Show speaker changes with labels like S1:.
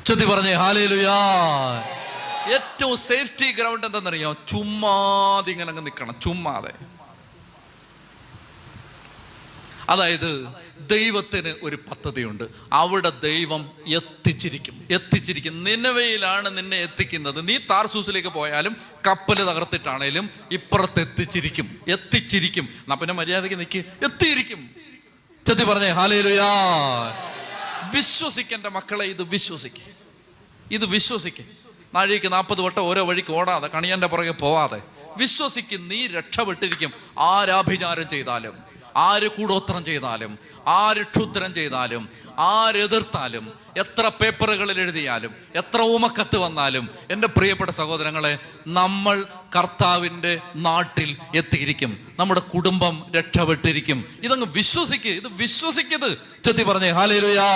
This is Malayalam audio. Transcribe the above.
S1: ചൊല്ലി പറഞ്ഞേ ഹല്ലേലൂയാ. ഏറ്റവും സേഫ്റ്റി ഗ്രൗണ്ട് എന്താണെന്നറിയാം? ചുമ്മാതെ ഇങ്ങനെ അങ്ങ് നിൽക്കണം, ചുമ്മാതെ. അതായത് ദൈവത്തിന് ഒരു പദ്ധതിയുണ്ട്, അവിടെ ദൈവം എത്തിച്ചിരിക്കും. നിനവയിലാണ് നിന്നെ എത്തിക്കുന്നത്. നീ താർസൂസിലേക്ക് പോയാലും കപ്പല് തകർത്തിട്ടാണേലും ഇപ്പുറത്ത് എത്തിച്ചിരിക്കും. എന്നാ പിന്നെ മര്യാദയ്ക്ക് നിൽക്ക്, എത്തിയിരിക്കും. ചെത്തി പറഞ്ഞേ ഹല്ലേലൂയാ. വിശ്വസിക്കേണ്ട മക്കളെ, ഇത് വിശ്വസിക്ക്. നാഴിക്ക് 40 വട്ടം ഓരോ വഴിക്ക് ഓടാതെ, കണിയന്റെ പുറകെ പോവാതെ വിശ്വസിക്കും. നീ രക്ഷപ്പെട്ടിരിക്കും. ആരാഭിചാരം ചെയ്താലും, ആര് കൂടോത്രം ചെയ്താലും, ആര് ക്ഷുദ്രം ചെയ്താലും, ആരെതിർത്താലും, എത്ര പേപ്പറുകളിൽ എഴുതിയാലും, എത്ര ഊമക്കത്ത് വന്നാലും, എൻ്റെ പ്രിയപ്പെട്ട സഹോദരങ്ങളെ, നമ്മൾ കർത്താവിൻ്റെ നാട്ടിൽ എത്തിയിരിക്കും. നമ്മുടെ കുടുംബം രക്ഷപ്പെട്ടിരിക്കും. ഇതങ്ങ് വിശ്വസിക്ക്, ഇത് വിശ്വസിക്കത്. ചെത്തി പറഞ്ഞേ ഹല്ലേലൂയാ.